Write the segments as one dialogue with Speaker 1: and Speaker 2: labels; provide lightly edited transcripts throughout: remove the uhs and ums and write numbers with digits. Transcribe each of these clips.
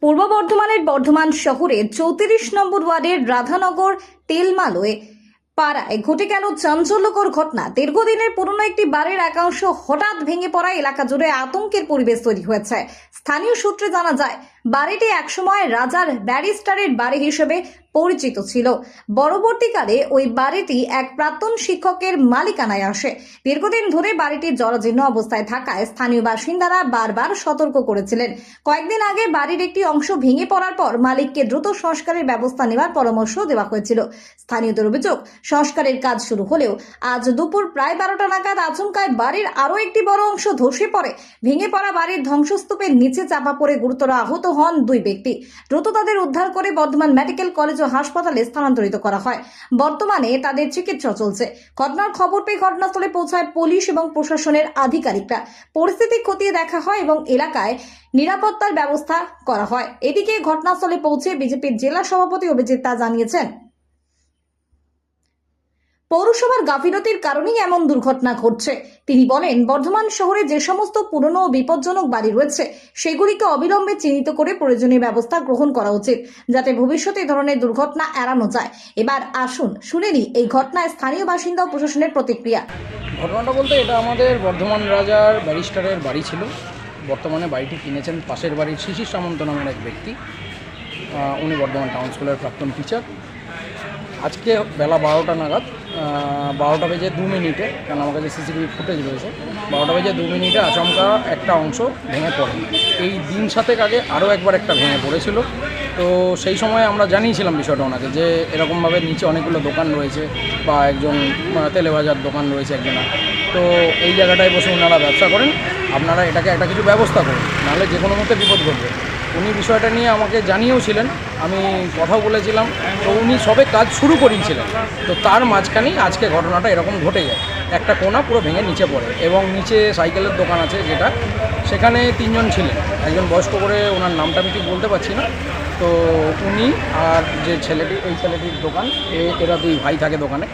Speaker 1: পূর্ব বর্ধমানের বর্ধমান শহরে 34 নম্বর ওয়ার্ডের রাধানগর তেলমালয় পাড়ায় ঘটে গেল চাঞ্চল্যকর ঘটনা। দীর্ঘদিনের পুরনো একটি বাড়ির একাংশ হঠাৎ ভেঙে পড়া এলাকা জুড়ে আতঙ্কের পরিবেশ তৈরি হয়েছে। স্থানীয় সূত্রে জানা যায়, বাড়িটি একসময় রাজার ব্যারিস্টারের বাড়ি হিসেবে পরিচিত ছিল। পরবর্তীকালে ওই বাড়িটি এক প্রাক্তন শিক্ষকের মালিকানায় আসে। দীর্ঘদিন ধরে বাড়িটি জরাজীর্ণ অবস্থায় থাকায় স্থানীয় বাসিন্দারা বারবার সতর্ক করেছিলেন। কয়েকদিন আগে বাড়ির একটি অংশ ভেঙে পড়ার পর মালিককে দ্রুত সংস্কারের ব্যবস্থা নেওয়ার পরামর্শ দেওয়া হয়েছিল। স্থানীয়দের অভিযোগ, সংস্কারের কাজ শুরু হলেও আজ দুপুর প্রায় 12টা নাগাদ আচমকায় বাড়ির আরও একটি বড় অংশ ধসে পড়ে। ভেঙে পড়া বাড়ির ধ্বংসস্তূপের নিচে চাপা পড়ে গুরুতর আহত হন দুই ব্যক্তি। দ্রুত তাদের উদ্ধার করে বর্ধমান মেডিকেল কলেজ ও হাসপাতালে স্থানান্তরিত করা হয়। বর্তমানে তাদের চিকিৎসা চলছে। ঘটনার খবর পেয়ে ঘটনাস্থলে পৌঁছায় পুলিশ এবং প্রশাসনের আধিকারিকরা। পরিস্থিতি খতিয়ে দেখা হয় এবং এলাকায় নিরাপত্তার ব্যবস্থা করা হয়। এদিকে ঘটনাস্থলে পৌঁছে বিজেপির জেলা সভাপতি অভিজিৎ তা জানিয়েছেন, পৌরসভার গাফিলতির কারণেই এমন দুর্ঘটনা ঘটছে। তিনি বলেন, বর্ধমান শহরে যে সমস্ত পুরনো ও বিপজ্জনক বাড়ি রয়েছে সেগুলিকে অবিলম্বে চিহ্নিত করে প্রয়োজনীয় ব্যবস্থা গ্রহণ করা উচিত, যাতে ভবিষ্যতে এই ধরনের দুর্ঘটনা এড়ানো যায়। এবার আসুন শুনে নিই এই ঘটনায় স্থানীয় বাসিন্দা ও প্রশাসনের প্রতিক্রিয়া।
Speaker 2: ঘটনাটা বলতে এটা আমাদের বর্ধমান রাজার ব্যারিস্টারের বাড়ি ছিল। বর্তমানে বাড়িটি কিনেছেন পাশের বাড়ির শিশির সামন্ত নামের এক ব্যক্তি। উনি বর্ধমান টাউন স্কুলের প্রাক্তন টিচার। আজকে বেলা 12টা নাগাদ 12টা বেজে 2 মিনিটে, কারণ আমার কাছে সিসিটিভি ফুটেজ রয়েছে, 12টা বেজে 2 মিনিটে আচমকা একটা অংশ ভেঙে পড়ে। এই দিন 7 আগে আরও একবার একটা ভেঙে পড়েছিল। তো সেই সময় আমরা জানিয়েছিলাম বিষয়টা ওনাকে, যে এরকমভাবে নিচে অনেকগুলো দোকান রয়েছে বা একজন তেলে ভাজার দোকান রয়েছে একজনের। তো এই জায়গাটায় বসে ওনারা ব্যবসা করেন, আপনারা এটাকে একটা কিছু ব্যবস্থা করুন, নাহলে যে কোনো মতে বিপদ ঘটবে। উনি বিষয়টা নিয়ে আমাকে জানিয়েওছিলেন, আমি কথাও বলেছিলাম। তো উনি সবে কাজ শুরু করিয়েছিলেন, তো তার মাঝখানেই আজকে ঘটনাটা এরকম ঘটে যায়। একটা কোণা পুরো ভেঙে নিচে পড়ে এবং নিচে সাইকেলের দোকান আছে যেটা, সেখানে 3 জন ছিলেন। একজন বয়স্ক করে, ওনার নামটা আমি ঠিক বলতে পারছি না। তো উনি আর যে ছেলেটি, ওই ছেলেটির দোকান, এরা 2 ভাই থাকে দোকানে।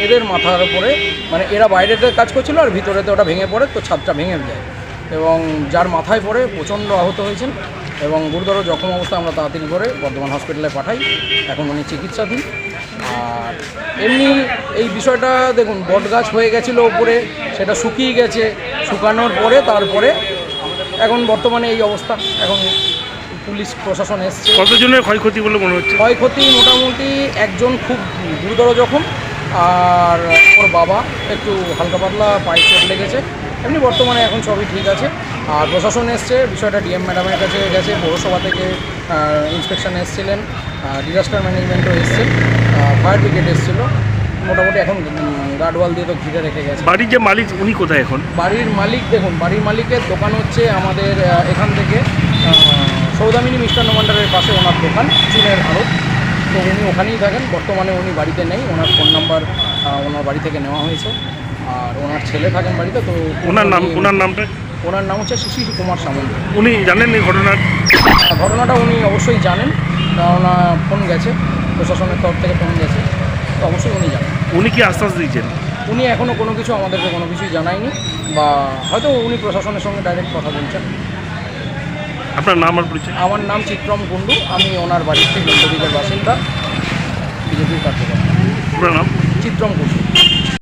Speaker 2: এদের মাথার উপরে, মানে এরা বাইরেতে কাজ করছিল আর ভিতরেতে ওটা ভেঙে পড়ে, তো ছাদটা ভেঙে যায় এবং যার মাথায় পড়ে প্রচণ্ড আহত হয়েছেন এবং গুরুতর জখম অবস্থা। আমরা তাড়াতাড়ি করে বর্ধমান হসপিটালে পাঠাই, এখন উনি চিকিৎসাধীন। আর এমনি এই বিষয়টা দেখুন, বট গাছ হয়ে গেছিলো ওপরে, সেটা শুকিয়ে গেছে। শুকানোর পরে তারপরে এখন বর্তমানে এই অবস্থা। এখন পুলিশ প্রশাসন এসছে।
Speaker 3: কতজনের ক্ষয়ক্ষতি বলে মনে হচ্ছে?
Speaker 2: ক্ষয়ক্ষতি মোটামুটি একজন খুব গুরুতর জখম, আর ওর বাবা একটু হালকা পাতলা পায়ে চোট লেগেছে। এমনি বর্তমানে এখন সবই ঠিক আছে। আর প্রশাসন এসছে, বিষয়টা ডিএম ম্যাডামের কাছে গেছে, পৌরসভা থেকে ইন্সপেকশন এসেছিলেন, ডিজাস্টার ম্যানেজমেন্টও এসছে, ফায়ার ব্রিগেড এসেছিলো। মোটামুটি এখন গার্ডওয়াল দিয়ে তো ঘিরে রেখে গেছে।
Speaker 3: বাড়ির যে মালিক উনি কোথায় এখন?
Speaker 2: বাড়ির মালিক দেখুন, বাড়ির মালিকের দোকান হচ্ছে আমাদের এখান থেকে সৌদামিনী মিষ্টান্ন ভাণ্ডারের পাশে ওনার দোকান, চুনের আড়ত। তো উনি ওখানেই থাকেন। বর্তমানে উনি বাড়িতে নেই, ওনার ফোন নাম্বার ওনার বাড়ি থেকে নেওয়া হয়েছে। আর ওনার ছেলে থাকেন বাড়িতে। তো ওনার
Speaker 3: নামটা?
Speaker 2: ওনার নাম হচ্ছে শিশির কুমার সামন্ত।
Speaker 3: উনি জানেন এই
Speaker 2: ঘটনাটা? উনি অবশ্যই জানেন, কেননা ফোন গেছে, প্রশাসনের তরফ থেকে ফোন গেছে, তো অবশ্যই উনি জানেন।
Speaker 3: উনি কি আশ্বাস দিয়েছেন?
Speaker 2: উনি এখনও কোনো কিছু আমাদেরকে কোনো কিছুই জানায়নি, বা হয়তো উনি প্রশাসনের সঙ্গে ডাইরেক্ট কথা বলছেন।
Speaker 3: আপনার নাম আর পরিচয়?
Speaker 2: আমার নাম চিত্রম কুণ্ডু, আমি ওনার বাড়ির থেকে উত্তরদিকের বাসিন্দা, বিজেপির কার্যকর্তা।
Speaker 3: আপনার নাম?
Speaker 2: চিত্রম কুণ্ডু।